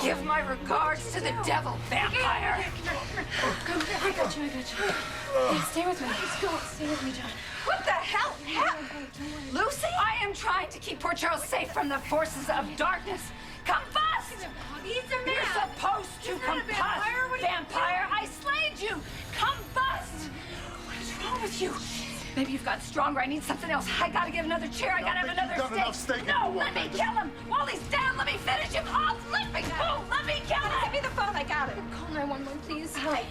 Give my regards to the devil, vampire. Come, I got you. Hey, stay with me. Let's go. Stay with me, John. What the hell? Lucy? I am trying to keep Port Charles safe from the forces of darkness. Combust! He's a man. You're supposed to combust. Vampire, I slayed you. Combust! What is wrong with you? Maybe you've got stronger. I need something else. I gotta get another chair. I gotta have another steak. No, let me kill him. While he's down, let me finish him off. Let me go. Let me kill him. Give me the phone. I got it. Call 911, please. Hi.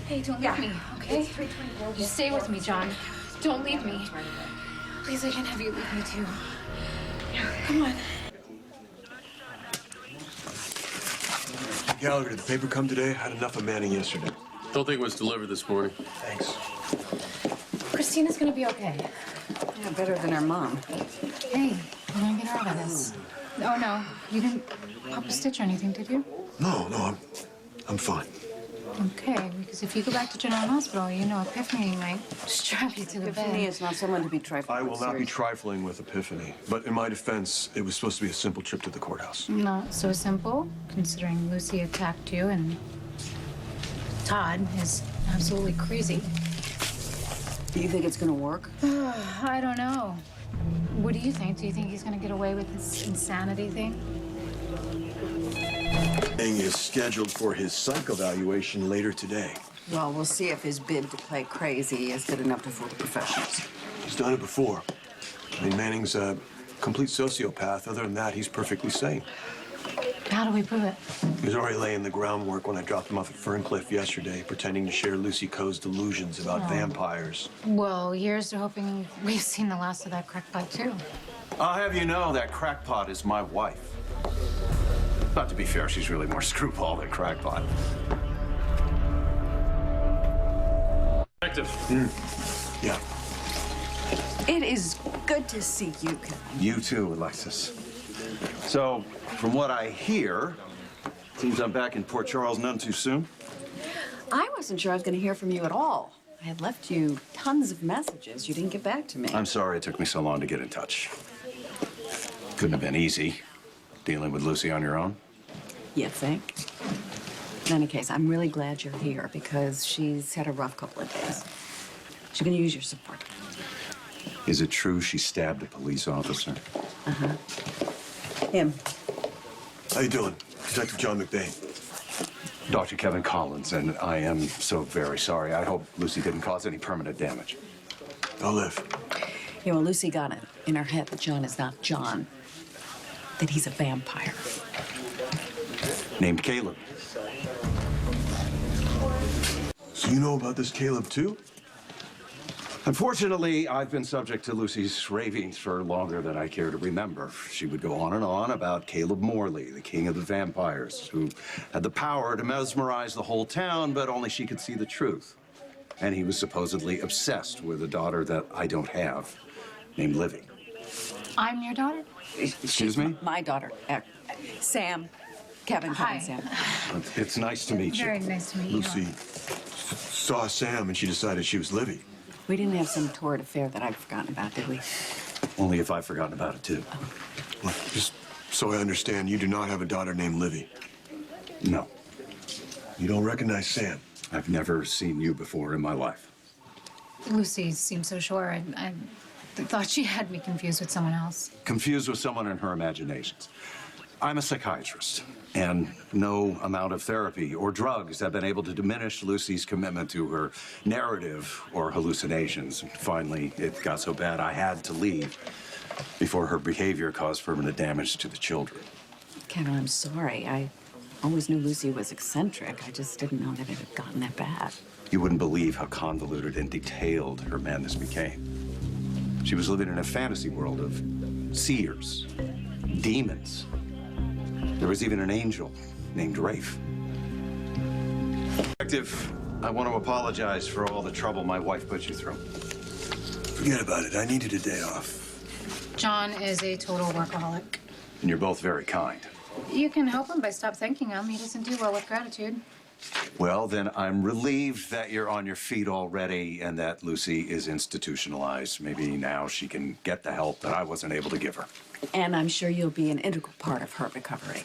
Hey, don't leave me, okay? It's 324. Just stay with me, John. Don't leave me. Please, I can't have you leave me, too. Come on. Gallagher, did the paper come today? Had enough of Manning yesterday. Don't think it was delivered this morning. Thanks. Christina's gonna be okay. Yeah, better than her mom. Hey, we're gonna get her out of this. Oh, no. You didn't pop a stitch or anything, did you? No, I'm fine. Okay, because if you go back to General Hospital, you know Epiphany might strap you to the Epiphany bed. is not someone to be trifling I will with, not be seriously. trifling with Epiphany, but in my defense, it was supposed to be a simple trip to the courthouse. Not so simple, considering Lucy attacked you and Todd is absolutely crazy. Do you think it's gonna work? I don't know. What do you think? Do you think he's gonna get away with this insanity thing? Manning is scheduled for his psych evaluation later today. Well, we'll see if his bid to play crazy is good enough to fool the professionals. He's done it before. I mean, Manning's a complete sociopath. Other than that, he's perfectly sane. How do we prove it? He was already laying the groundwork when I dropped him off at Ferncliff yesterday, pretending to share Lucy Coe's delusions about vampires. Well, here's to hoping we've seen the last of that crackpot, too. I'll have you know that crackpot is my wife. But to be fair, she's really more screwball than crackpot. Detective. Yeah. It is good to see you, Kevin. You too, Alexis. So, from what I hear, seems I'm back in Port Charles none too soon. I wasn't sure I was gonna hear from you at all. I had left you tons of messages. You didn't get back to me. I'm sorry it took me so long to get in touch. Couldn't have been easy, dealing with Lucy on your own. You think? In any case, I'm really glad you're here because she's had a rough couple of days. She's gonna use your support. Is it true she stabbed a police officer? Uh-huh. Him. How you doing? Detective John McBain. Dr. Kevin Collins, and I am so very sorry. I hope Lucy didn't cause any permanent damage. I'll live. Yeah, well, Lucy got it in her head that John is not John, that he's a vampire. Named Caleb. So you know about this Caleb, too? Unfortunately, I've been subject to Lucy's ravings for longer than I care to remember. She would go on and on about Caleb Morley, the king of the vampires, who had the power to mesmerize the whole town, but only she could see the truth. And he was supposedly obsessed with a daughter that I don't have, named Livy. I'm your daughter? Excuse me? My daughter, Sam. Kevin Hi. Sam. It's nice to meet you. Very nice to meet you. Lucy saw Sam and she decided she was Livy. We didn't have some torrid affair that I've forgotten about, did we? Only if I've forgotten about it, too. Look, just so I understand, you do not have a daughter named Livy. No, You don't recognize Sam. I've never seen you before in my life. Lucy seemed so sure. I thought she had me confused with someone else. Confused with someone in her imaginations. I'm a psychiatrist, and no amount of therapy or drugs have been able to diminish Lucy's commitment to her narrative or hallucinations. Finally, it got so bad I had to leave before her behavior caused permanent damage to the children. Kevin, I'm sorry. I always knew Lucy was eccentric. I just didn't know that it had gotten that bad. You wouldn't believe how convoluted and detailed her madness became. She was living in a fantasy world of seers, demons. There was even an angel named Rafe. Detective, I want to apologize for all the trouble my wife put you through. Forget about it. I needed a day off. John is a total workaholic. And you're both very kind. You can help him by stop thanking him. He doesn't do well with gratitude. Well, then I'm relieved that you're on your feet already and that Lucy is institutionalized. Maybe now she can get the help that I wasn't able to give her. And I'm sure you'll be an integral part of her recovery.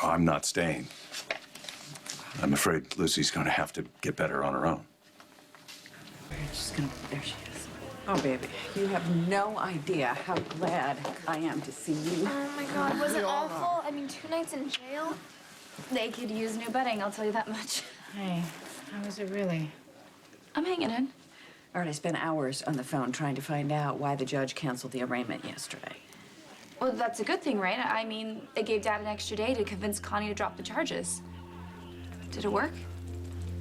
I'm not staying. I'm afraid Lucy's going to have to get better on her own. There she is. Oh, baby, you have no idea how glad I am to see you. Oh my God, was it awful? I mean, 2 nights in jail? They could use new bedding, I'll tell you that much. Hey, how was it really? I'm hanging in. All right, I spent hours on the phone trying to find out why the judge canceled the arraignment yesterday. Well, that's a good thing, right? I mean, it gave Dad an extra day to convince Connie to drop the charges. Did it work?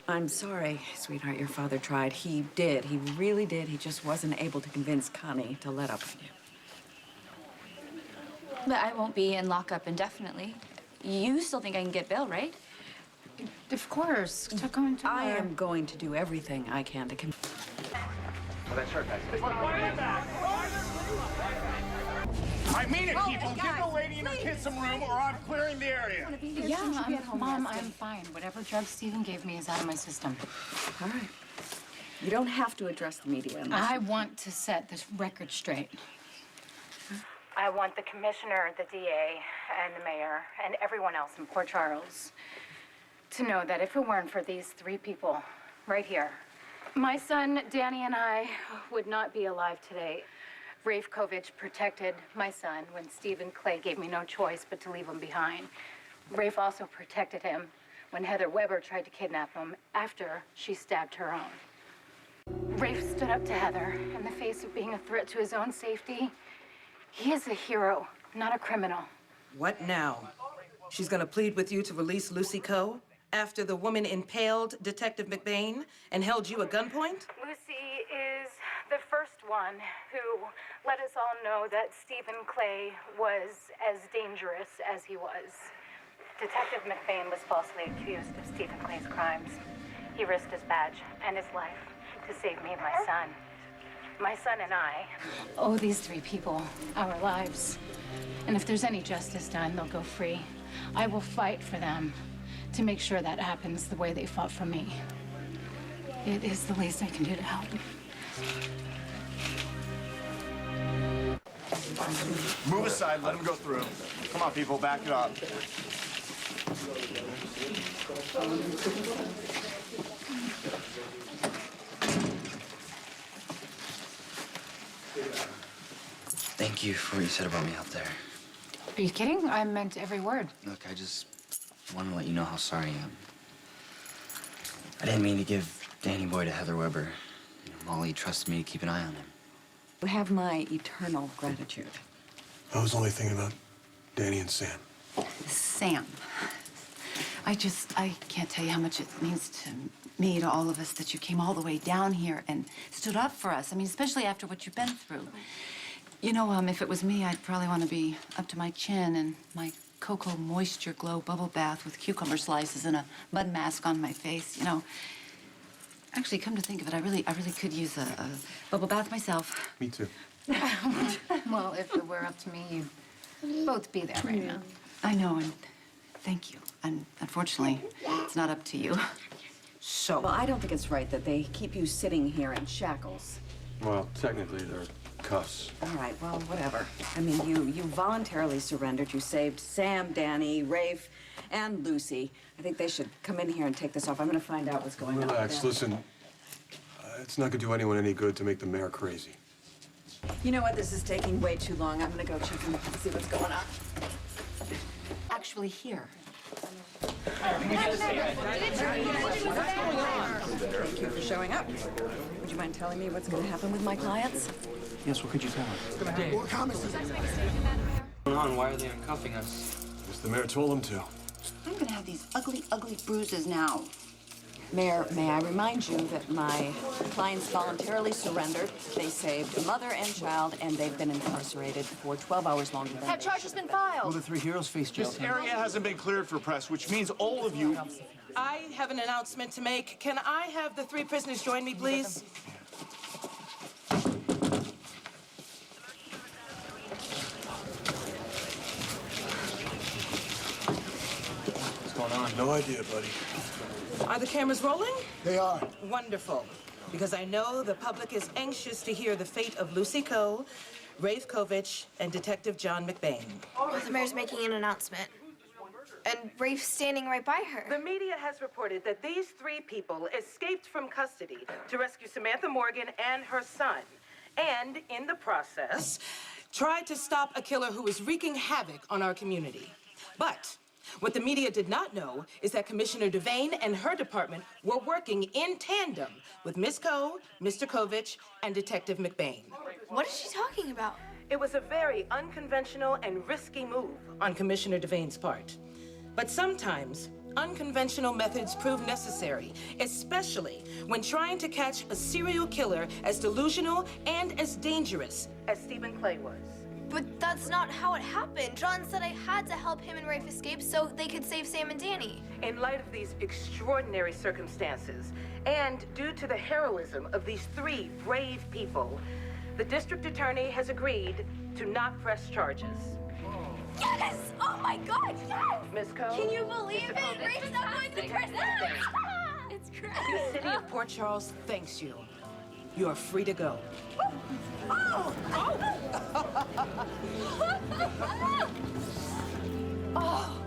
I'm sorry, sweetheart, your father tried. He did. He really did. He just wasn't able to convince Connie to let up on you. But I won't be in lockup indefinitely. You still think I can get bail, right? Of course. Took him to I am going to do everything I can to convince. I mean it, people. Give the lady and her kids some room, or I'm clearing the area. Yeah, Mom, I'm fine. Whatever drug Stephen gave me is out of my system. All right. You don't have to address the media unless I want to set this record straight. I want the commissioner, the DA, and the mayor, and everyone else in Port Charles to know that if it weren't for these 3 people right here, my son, Danny, and I would not be alive today. Rafe Kovich protected my son when Stephen Clay gave me no choice but to leave him behind. Rafe also protected him when Heather Weber tried to kidnap him after she stabbed her own. Rafe stood up to Heather in the face of being a threat to his own safety. He is a hero, not a criminal. What now? She's gonna plead with you to release Lucy Coe after the woman impaled Detective McBain and held you at gunpoint? Lucy is the first one who let us all know that Stephen Clay was as dangerous as he was. Detective McBain was falsely accused of Stephen Clay's crimes. He risked his badge and his life to save me and my son. My son and I owe these 3 people our lives. And if there's any justice done, they'll go free. I will fight for them to make sure that happens the way they fought for me. It is the least I can do to help. Move aside, let him go through. Come on, people, back it up. Thank you for what you said about me out there. Are you kidding? I meant every word. Look, I just want to let you know how sorry I am. I didn't mean to give Danny Boy to Heather Weber. Molly trusted me to keep an eye on him. you have my eternal gratitude. I was only thinking about Danny and Sam. Sam. I can't tell you how much it means to me, to all of us, that you came all the way down here and stood up for us. I mean, especially after what you've been through. You know, if it was me, I'd probably want to be up to my chin in my Cocoa Moisture Glow bubble bath with cucumber slices and a mud mask on my face, you know. Actually, come to think of it, I really could use a bubble bath myself. Me too. Well, if it were up to me, you'd both be there right now. I know, and thank you. And unfortunately, it's not up to you. So, Well, I don't think it's right that they keep you sitting here in shackles. Well, technically, they're cuffs. All right, well, whatever. I mean, you voluntarily surrendered. You saved Sam, Danny, Rafe, and Lucy. I think they should come in here and take this off. I'm gonna find out what's going on. Relax, listen. It's not gonna do anyone any good to make the mayor crazy. You know what? This is taking way too long. I'm gonna go check and see what's going on. Actually, here. Thank you for showing up. Would you mind telling me what's going to happen with my clients? Yes, what could you tell us? What's going on? Why are they uncuffing us? Guess the mayor told them to. I'm going to have these ugly, ugly bruises now. Mayor, may I remind you that my clients voluntarily surrendered. They saved a mother and child, and they've been incarcerated for 12 hours longer than That charge has been filed. Well, the 3 heroes face jail This time. area hasn't been cleared for press, which means all of you... I have an announcement to make. Can I have the 3 prisoners join me, please? What's going on? No idea, buddy. Are the cameras rolling? They are. Wonderful. Because I know the public is anxious to hear the fate of Lucy Coe, Rafe Kovich, and Detective John McBain. The mayor's making an announcement. And Rafe's standing right by her. The media has reported that these 3 people escaped from custody to rescue Samantha Morgan and her son, and in the process, tried to stop a killer who is wreaking havoc on our community. But what the media did not know is that Commissioner Devane and her department were working in tandem with Miss Coe, Mr. Kovich, and Detective McBain. What is she talking about? It was a very unconventional and risky move on Commissioner Devane's part. But sometimes, unconventional methods prove necessary, especially when trying to catch a serial killer as delusional and as dangerous as Stephen Clay was. But that's not how it happened. John said I had to help him and Rafe escape so they could save Sam and Danny. In light of these extraordinary circumstances, and due to the heroism of these 3 brave people, the district attorney has agreed to not press charges. Yes! Oh my God, yes! Miss Coe? Can you believe it? Rafe's not going to prison! It's great. The city of Port Charles thanks you. You are free to go. Oh! Oh!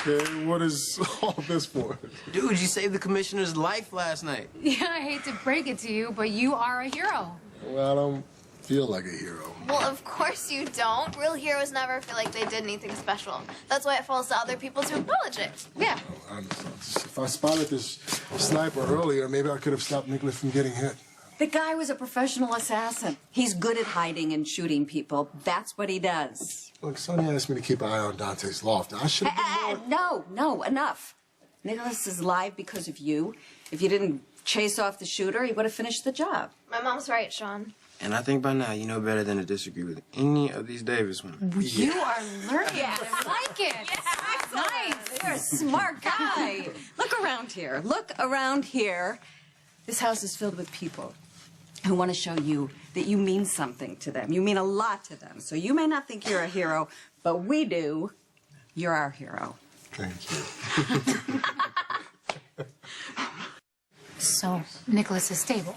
Okay, what is all this for? Dude, you saved the commissioner's life last night. Yeah, I hate to break it to you, but you are a hero. Well, I don't feel like a hero. Well, of course you don't. Real heroes never feel like they did anything special. That's why it falls to other people to acknowledge it. Yeah. If I spotted this sniper earlier, maybe I could have stopped Nicholas from getting hit. The guy was a professional assassin. He's good at hiding and shooting people. That's what he does. Look, Sonia asked me to keep an eye on Dante's loft. I should have been more... No, enough. Nicholas is alive because of you. If you didn't chase off the shooter, he would have finished the job. My mom's right, Sean. And I think by now you know better than to disagree with any of these Davis women. You are learning. Yes. I like it. Yes. Nice. You're a smart guy. Look around here. Look around here. This house is filled with people who want to show you that you mean something to them. You mean a lot to them. So you may not think you're a hero, but we do. You're our hero. Thank you. So, Nicholas is stable.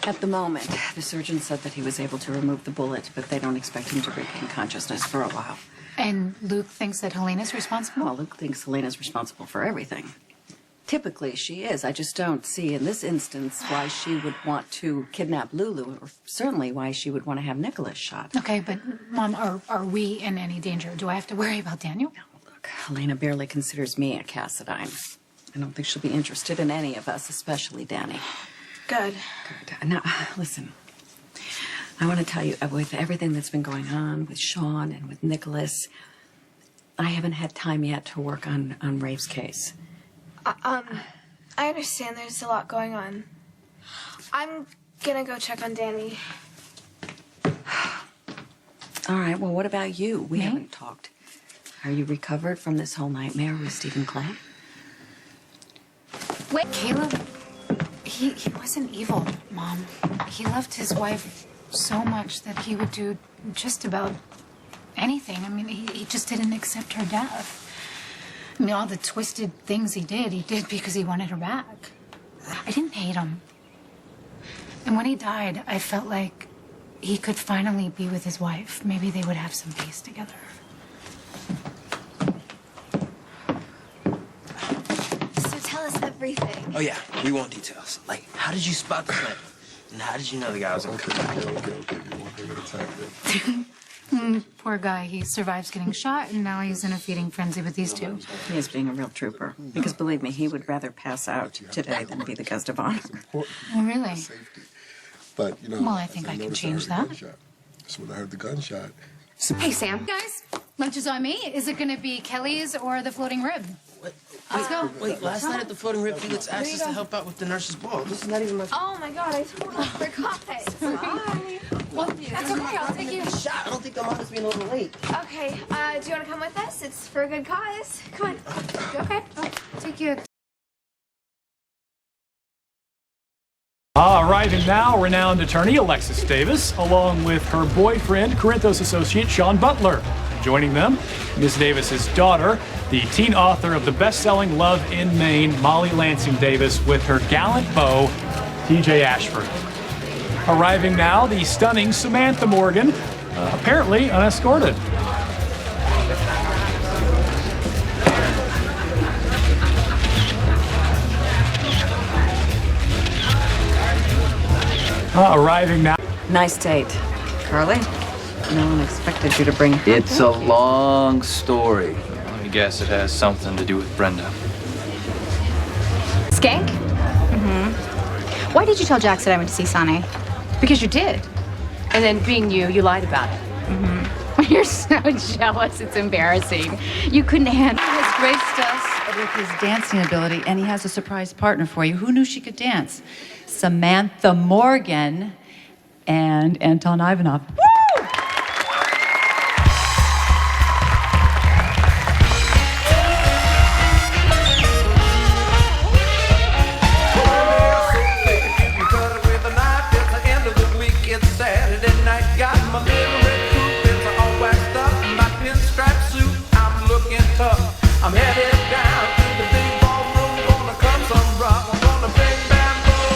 At the moment, the surgeon said that he was able to remove the bullet, but they don't expect him to regain consciousness for a while. And Luke thinks that Helena's responsible? Well, Luke thinks Helena's responsible for everything. Typically, she is. I just don't see in this instance why she would want to kidnap Lulu, or certainly why she would want to have Nicholas shot. Okay, but, Mom, are we in any danger? Do I have to worry about Daniel? No, look, Helena barely considers me a Cassadine. I don't think she'll be interested in any of us, especially Danny. Good. Good. Now, listen. I want to tell you, with everything that's been going on with Sean and with Nicholas, I haven't had time yet to work on Rafe's case. I understand there's a lot going on. I'm gonna go check on Danny. All right, well, what about you? We haven't talked. Are you recovered from this whole nightmare with Stephen Clay? Wait, Caleb, he wasn't evil, Mom. He loved his wife so much that he would do just about anything. I mean, he just didn't accept her death. I mean, all the twisted things he did because he wanted her back. I didn't hate him. And when he died, I felt like he could finally be with his wife. Maybe they would have some peace together. So tell us everything. Oh, yeah, we want details. Like, how did you spot the sniper? And how did you know the guy was in Okay. One thing at a time. Poor guy. He survives getting shot, and now he's in a feeding frenzy with these two. He is being a real trooper. Because believe me, he would rather pass out today than be the guest of honor. Oh, really? Safety. But, you know... Well, I think I can change that. That's when I heard the gunshot. Hey, Sam. Guys, lunch is on me. Is it going to be Kelly's or the floating rib? Let's go. Wait, last night at the floating rib, he gets access to help out with the nurse's ball. This is not even my... Oh my God, I totally forgot. Sorry. Well, that's okay. I'll take you. I don't think I'm honest being a little late. Okay, do you want to come with us? It's for a good cause. Come on. Okay. I'll take you. Arriving now, renowned attorney Alexis Davis, along with her boyfriend, Corinthos associate Sean Butler. Joining them, Ms. Davis's daughter, the teen author of the best-selling Love in Maine, Molly Lansing Davis, with her gallant beau, TJ Ashford. Arriving now, the stunning Samantha Morgan, apparently unescorted. Arriving now. Nice date. Carly, no one expected you to bring her. It's a long story. Let me guess, it has something to do with Brenda. Skank? Why did you tell Jax that I went to see Sane? Because you did. And then being you lied about it. You're so jealous, it's embarrassing. You couldn't handle it. He has graced us with his dancing ability, and he has a surprise partner for you. Who knew she could dance? Samantha Morgan and Anton Ivanov. Woo! I'm headed down to the big ballroom, gonna cut some rock, I'm gonna bring bamboo.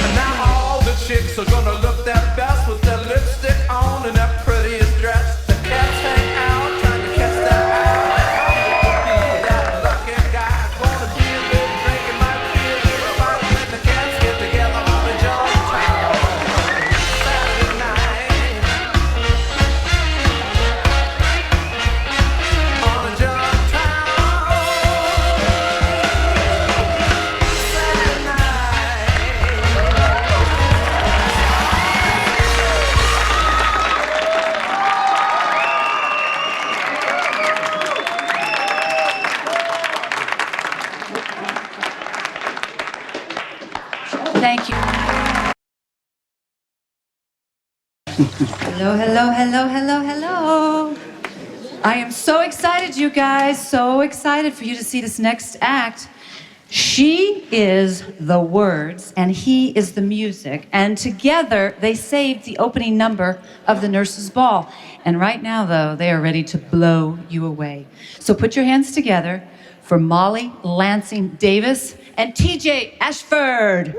And now all the chicks are gonna look their best with their lipstick on and their prettiest dress. The cats hang out trying to catch their eye. Thank you. Hello, hello, hello, hello, hello. I am so excited, you guys, so excited for you to see this next act. She is the words and he is the music, and together they saved the opening number of the Nurses' Ball. And right now, though, they are ready to blow you away. So put your hands together for Molly Lansing Davis and TJ Ashford.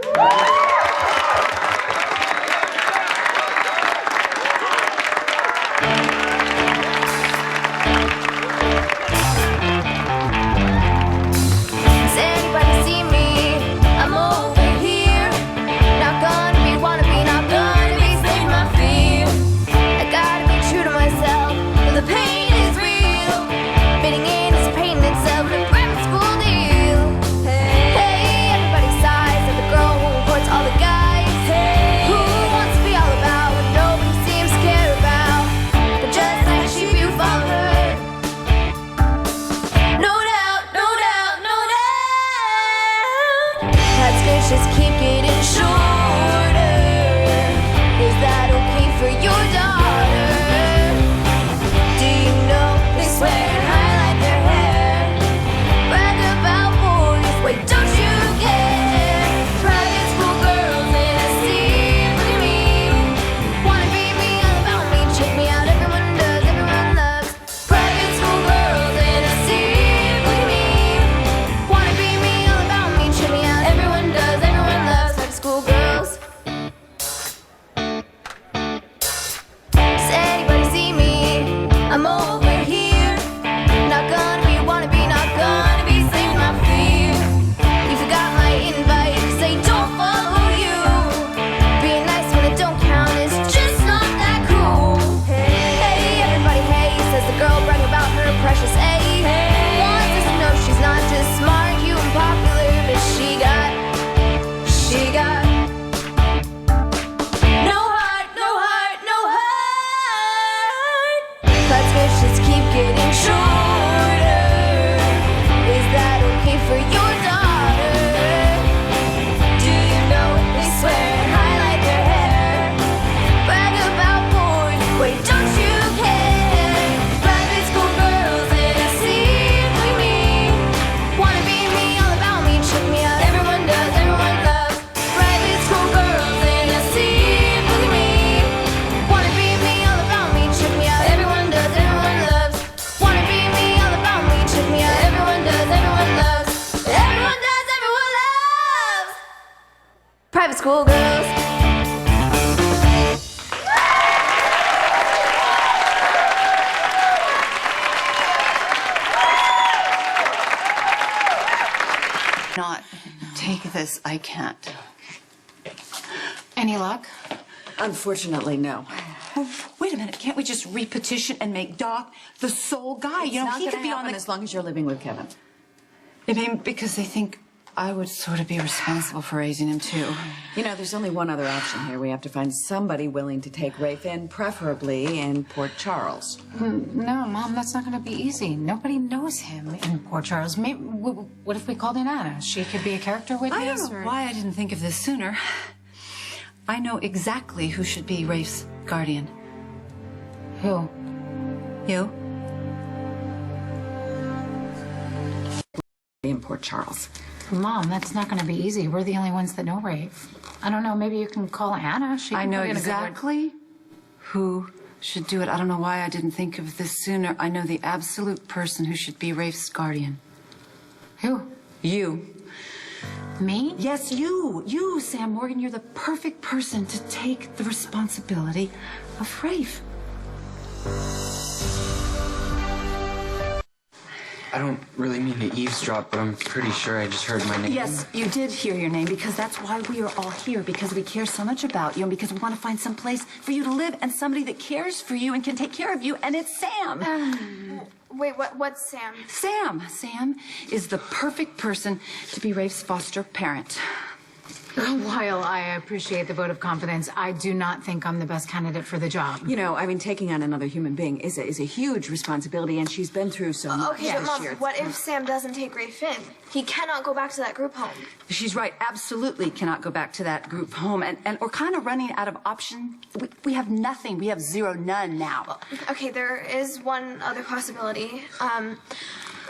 All the guys cool girls. Not take this. I can't. Any luck? Unfortunately, no. Well, wait a minute. Can't we just repetition and make Doc the sole guy? It's You know, not he gonna could be on happen the. as long as you're living with Kevin. I mean, because they think I would sort of be responsible for raising him too. You know, there's only one other option here. We have to find somebody willing to take Rafe in, preferably in Port Charles. No, Mom, that's not going to be easy. Nobody knows him in Port Charles. Maybe, what if we called in Anna? She could be a character witness. I don't know why I didn't think of this sooner. I know exactly who should be Rafe's guardian. Who? You. In Port Charles. Mom, that's not going to be easy. We're the only ones that know Rafe. I don't know. Maybe you can call Anna. She I can know put in a good word. exactly who should do it. I don't know why I didn't think of this sooner. I know the absolute person who should be Rafe's guardian. Who? You. Me? Yes, you. You, Sam Morgan. You're the perfect person to take the responsibility of Rafe. I don't really mean to eavesdrop, but I'm pretty sure I just heard my name. Yes, you did hear your name because that's why we are all here, because we care so much about you and because we want to find some place for you to live and somebody that cares for you and can take care of you, and it's Sam. Wait, what's Sam? Sam is the perfect person to be Rafe's foster parent. While I appreciate the vote of confidence, I do not think I'm the best candidate for the job. You know, I mean, taking on another human being is a huge responsibility, and she's been through so much. Okay, but Mom, what if Sam doesn't take Rafe in? He cannot go back to that group home. She's right, absolutely cannot go back to that group home, and we're kind of running out of option. We have nothing. We have none now. Okay, there is one other possibility.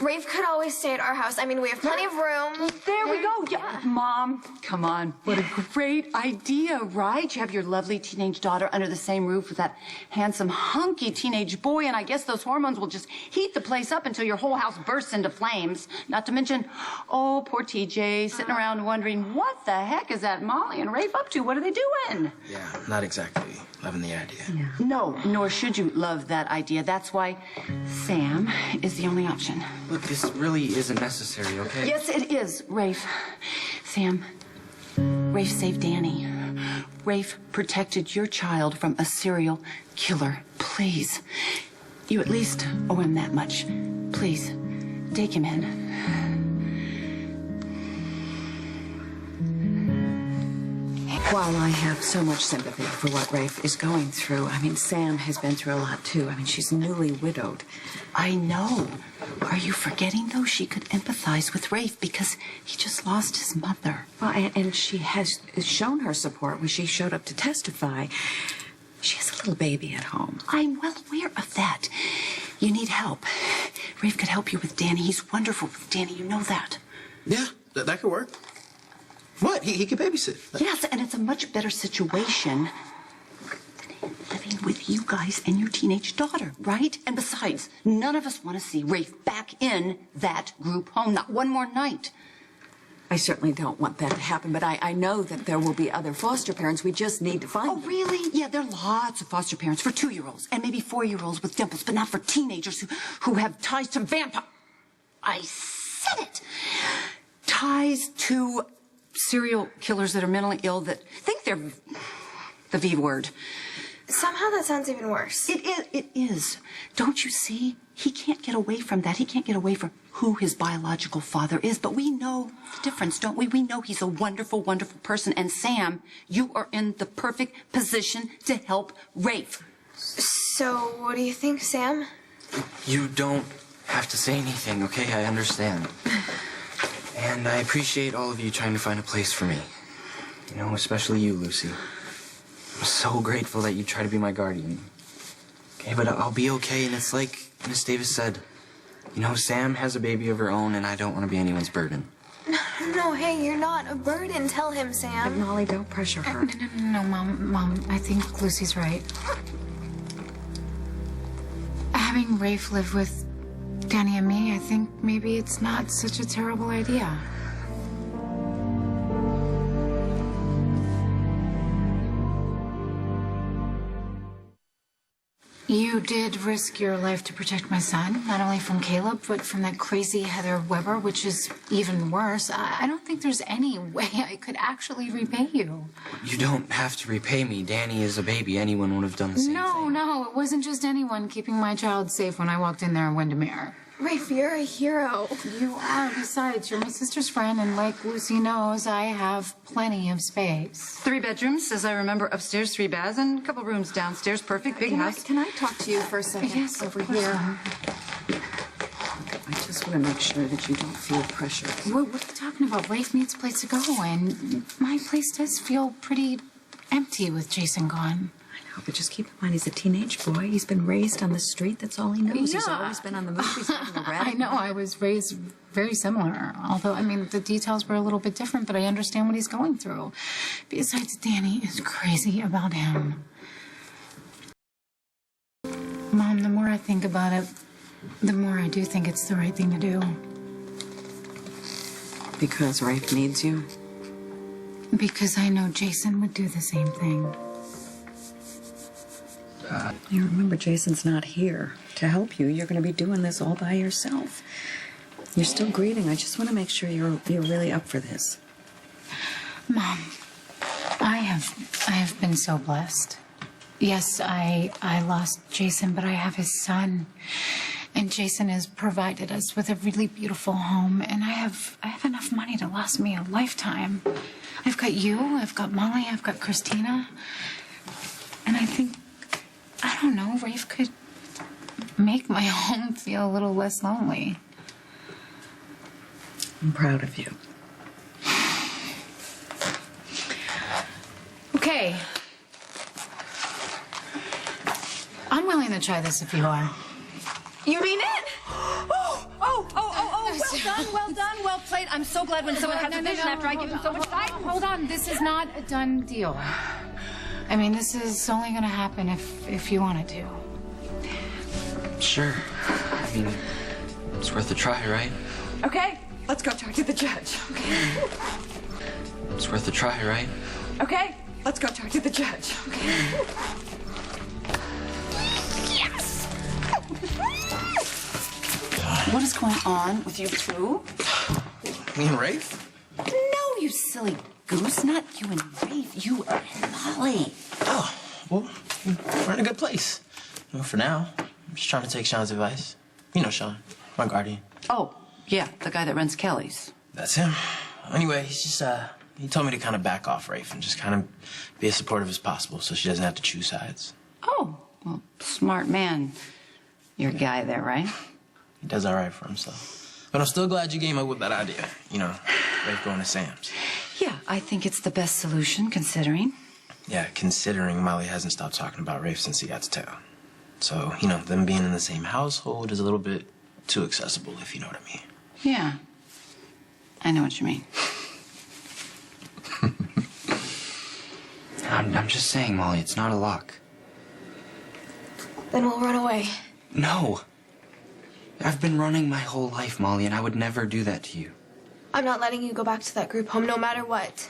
Rafe could always stay at our house. I mean, we have plenty of room. There we go. Yeah. Mom, come on. What a great idea, right? You have your lovely teenage daughter under the same roof with that handsome, hunky teenage boy, and I guess those hormones will just heat the place up until your whole house bursts into flames. Not to mention, oh, poor TJ, sitting around wondering, what the heck is that Molly and Rafe up to? What are they doing? Yeah, not exactly loving the idea. Yeah. No, nor should you love that idea. That's why Sam is the only option. Look, this really isn't necessary, okay? Yes, it is, Rafe. Sam, Rafe saved Danny. Rafe protected your child from a serial killer. Please. You at least owe him that much. Please, take him in. While I have so much sympathy for what Rafe is going through, I mean, Sam has been through a lot, too. I mean, she's newly widowed. I know. Are you forgetting, though? She could empathize with Rafe because he just lost his mother. Well, and she has shown her support when she showed up to testify. She has a little baby at home. I'm well aware of that. You need help. Rafe could help you with Danny. He's wonderful with Danny. You know that. Yeah, that could work. What? He could babysit. Yes, and it's a much better situation than living with you guys and your teenage daughter, right? And besides, none of us want to see Rafe back in that group home, not one more night. I certainly don't want that to happen, but I know that there will be other foster parents. We just need to find them. Oh, really? Yeah, there are lots of foster parents for 2-year-olds and maybe 4-year-olds with dimples, but not for teenagers who have ties to vampire. I said it. Ties to serial killers that are mentally ill that think they're the V word. Somehow that sounds even worse. It is. Don't you see? He can't get away from that. He can't get away from who his biological father is. But we know the difference, don't we? We know he's a wonderful, wonderful person. And Sam, you are in the perfect position to help Rafe. So, what do you think, Sam? You don't have to say anything, okay? I understand. And I appreciate all of you trying to find a place for me. You know, especially you, Lucy. I'm so grateful that you try to be my guardian. Okay, but I'll be okay, and it's like Miss Davis said. You know, Sam has a baby of her own, and I don't want to be anyone's burden. No, hey, you're not a burden. Tell him, Sam. But Molly, don't pressure her. No, Mom, I think Lucy's right. Having Rafe live with Danny and me, I think maybe it's not such a terrible idea. You did risk your life to protect my son, not only from Caleb, but from that crazy Heather Weber, which is even worse. I don't think there's any way I could actually repay you. You don't have to repay me. Danny is a baby. Anyone would have done the same thing. No, it wasn't just anyone keeping my child safe when I walked in there in Windermere. Rafe, you're a hero. You are. Besides, you're my sister's friend, and like Lucy knows, I have plenty of space. 3 bedrooms, as I remember, upstairs, 3 baths, and a couple rooms downstairs. Perfect, big house. Can I talk to you for a second? Yes, over here. I just want to make sure that you don't feel pressure. What are you talking about? Rafe needs a place to go, and my place does feel pretty empty with Jason gone. I know, but just keep in mind, he's a teenage boy. He's been raised on the street. That's all he knows. He's Yeah. always been on the move. He's having a rat. I know, I was raised very similar. Although, I mean, the details were a little bit different, but I understand what he's going through. Besides, Danny is crazy about him. Mom, the more I think about it, the more I do think it's the right thing to do. Because Rafe needs you? Because I know Jason would do the same thing. You remember, Jason's not here to help you. You're going to be doing this all by yourself. You're still grieving. I just want to make sure you're really up for this. Mom, I have been so blessed. Yes, I lost Jason, but I have his son. And Jason has provided us with a really beautiful home, and I have enough money to last me a lifetime. I've got you, I've got Molly, I've got Christina. And I think, I don't know, Rafe could make my home feel a little less lonely. I'm proud of you. Okay. I'm willing to try this if you are. You mean it? Well done, well played. I'm so glad when someone has a vision after I give them so much time. Hold on, this is not a done deal. I mean, this is only gonna happen if you want it to. Sure. I mean, it's worth a try, right? Okay, let's go talk to the judge. Okay. It's worth a try, right? Okay, let's go talk to the judge. Okay. Yes! What is going on with you two? Me and Rafe? No, you silly goose. Not you and Rafe. You and Molly. Oh, well, we're in a good place. Well, for now, I'm just trying to take Sean's advice. You know Sean, my guardian. Oh, yeah, the guy that runs Kelly's. That's him. Anyway, he's just, he told me to kind of back off Rafe and just kind of be as supportive as possible so she doesn't have to choose sides. Oh, well, smart man. Your guy there, right? He does all right for himself. But I'm still glad you came up with that idea. You know, Rafe going to Sam's. Yeah, I think it's the best solution, considering. Yeah, considering Molly hasn't stopped talking about Rafe since he got to town. So, you know, them being in the same household is a little bit too accessible, if you know what I mean. Yeah, I know what you mean. I'm just saying, Molly, it's not a lock. Then we'll run away. No. I've been running my whole life, Molly, and I would never do that to you. I'm not letting you go back to that group home no matter what.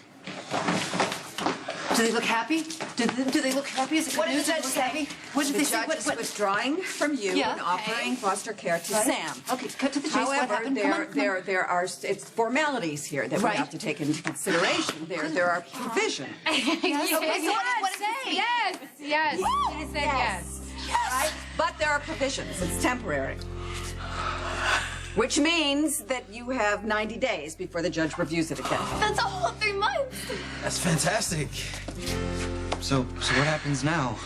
Do they look happy? Do they look happy? Is it What good did news? the judge Look say? happy? What did The they say? judge is withdrawing from you Yeah. and offering foster care to Sam. Okay, cut to the chase. What However, happened? Come on, come on. there are it's formalities here that Right. we have to take into consideration. There are provisions. Yes, yes. He said yes. Right? But there are provisions. It's temporary. Which means that you have 90 days before the judge reviews it again. That's a whole 3 months. That's fantastic. So what happens now?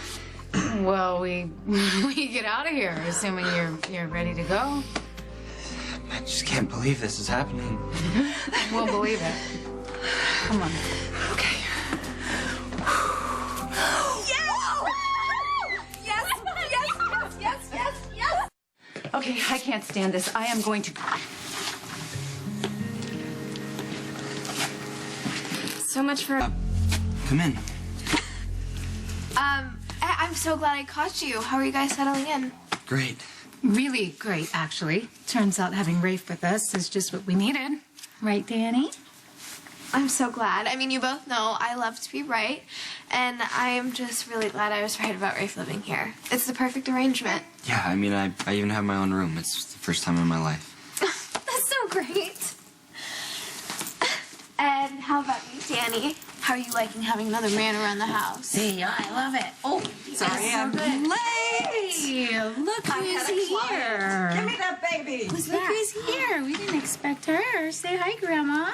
Well, we get out of here, assuming you're ready to go. I just can't believe this is happening. We'll believe it. Come on. Okay. Yes. Okay, I can't stand this. I am going to... So much for... Come in. I'm so glad I caught you. How are you guys settling in? Great. Really great, actually. Turns out having Rafe with us is just what we needed. Right, Danny? I'm so glad. I mean, you both know I love to be right, and I'm just really glad I was right about Rafe living here. It's the perfect arrangement. Yeah, I mean, I even have my own room. It's the first time in my life. That's so great. And how about you, Danny? How are you liking having another man around the house? Hey, I love it. Oh, Sorry, I'm late. Look who's here. Give me that baby. Look who's here. We didn't expect her. Say hi, Grandma.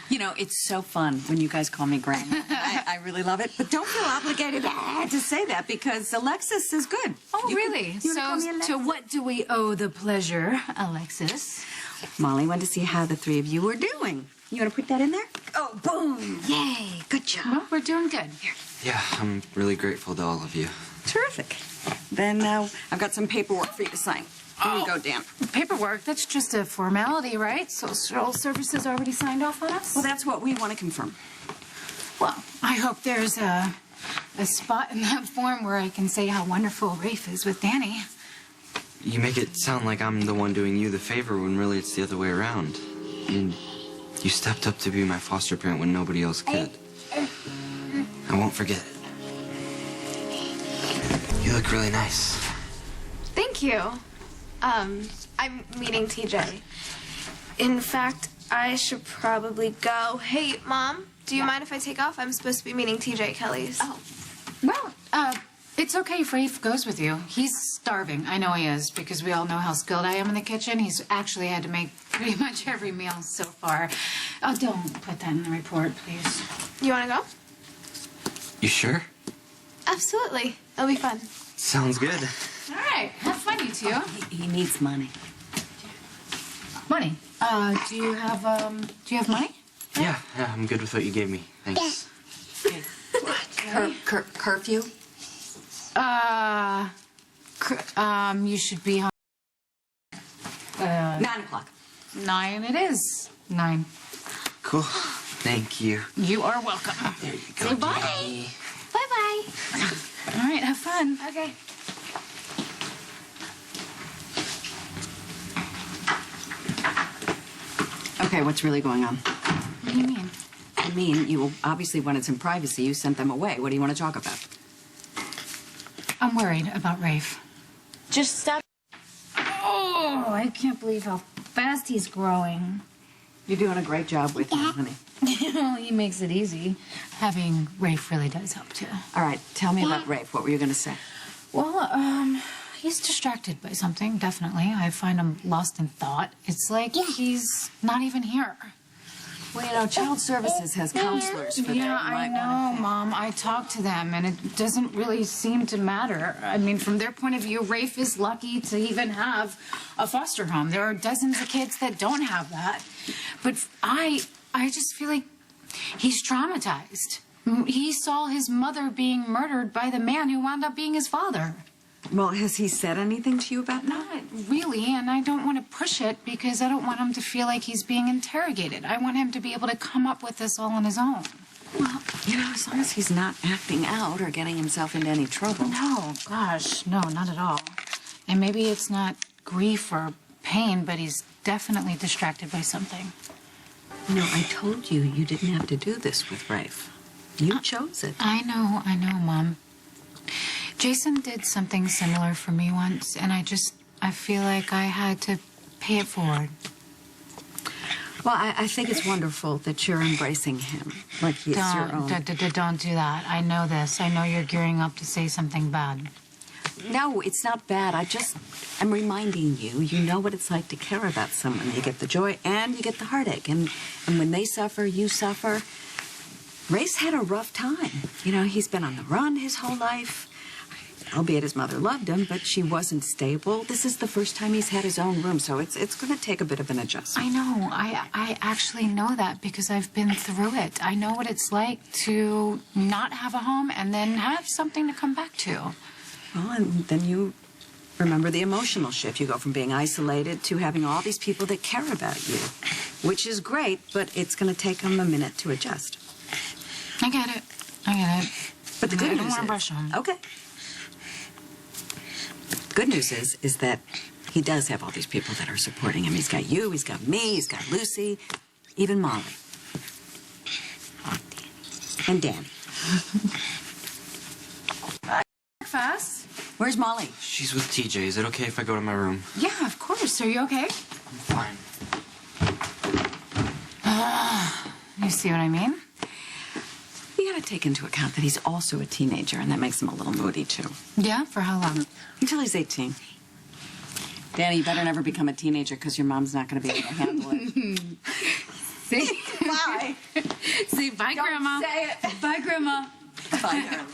You know, it's so fun when you guys call me Grandma. I really love it. But don't feel obligated to say that because Alexis is good. Oh, really? So, to what do we owe the pleasure, Alexis? Molly wanted to see how the three of you were doing. You want to put that in there? Oh, boom. Yay. Good job. Well, we're doing good. Here. Yeah, I'm really grateful to all of you. Terrific. Then I've got some paperwork for you to sign. Here you go, Dan. Paperwork, that's just a formality, right? Social services already signed off on us? Well, that's what we want to confirm. Well, I hope there's a spot in that form where I can say how wonderful Rafe is with Danny. You make it sound like I'm the one doing you the favor when really it's the other way around. You stepped up to be my foster parent when nobody else could. I won't forget it. You look really nice. Thank you. I'm meeting TJ. In fact, I should probably go. Hey, Mom, do you mind if I take off? I'm supposed to be meeting TJ Kelly's. Oh, well, it's okay if Rafe goes with you. He's starving. I know he is, because we all know how skilled I am in the kitchen. He's actually had to make pretty much every meal so far. Oh, don't put that in the report, please. You want to go? You sure? Absolutely. It'll be fun. Sounds good. All right. Have fun, you two. He needs money. Money? Do you have money? Yeah, I'm good with what you gave me. Thanks. Curfew? You should be home. 9 o'clock. 9 it is. 9. Cool. Thank you. You are welcome. There you go. Say bye. Danny. Bye-bye. All right, have fun. Okay. Okay, what's really going on? What do you mean? I mean, you obviously wanted some privacy. You sent them away. What do you want to talk about? I'm worried about Rafe. Just stop. Oh, I can't believe how fast he's growing. You're doing a great job with him, honey. He makes it easy. Having Rafe really does help, too. All right, tell me about Rafe. What were you going to say? Well, he's distracted by something, definitely. I find him lost in thought. It's like he's not even here. Well, you know, Child Services has counselors for that. Yeah, I know, Mom. I talked to them, and it doesn't really seem to matter. I mean, from their point of view, Rafe is lucky to even have a foster home. There are dozens of kids that don't have that. But I just feel like he's traumatized. He saw his mother being murdered by the man who wound up being his father. Well, has he said anything to you about that? Not really, and I don't want to push it because I don't want him to feel like he's being interrogated. I want him to be able to come up with this all on his own. Well, you know, as long as he's not acting out or getting himself into any trouble. No, gosh, no, not at all. And maybe it's not grief or pain, but he's definitely distracted by something. You know, I told you you didn't have to do this with Rafe. You chose it. I know, Mom. Jason did something similar for me once, and I feel like I had to pay it forward. Well, I think it's wonderful that you're embracing him like he's your own. Don't do that. I know this. I know you're gearing up to say something bad. No, it's not bad. I'm reminding you, you know what it's like to care about someone. You get the joy and you get the heartache. And when they suffer, you suffer. Ray's had a rough time. You know, he's been on the run his whole life. Albeit his mother loved him, but she wasn't stable. This is the first time he's had his own room, so it's going to take a bit of an adjustment. I know. I actually know that because I've been through it. I know what it's like to not have a home and then have something to come back to. Well, and then you remember the emotional shift. You go from being isolated to having all these people that care about you, which is great, but it's going to take them a minute to adjust. I get it. But the good news I don't want to is, rush him. Okay. Good news is that he does have all these people that are supporting him. He's got you, he's got me, he's got Lucy, even Molly. And Danny. Fast. Where's Molly? She's with TJ. Is it okay if I go to my room? Yeah, of course. Are you okay? I'm fine. You see what I mean? You gotta take into account that he's also a teenager, and that makes him a little moody, too. Yeah? For how long? Until he's 18. Danny, you better never become a teenager, because your mom's not gonna be able to handle it. See? Bye. See, bye, Grandma. Say it. Bye, Grandma. Bye, darling.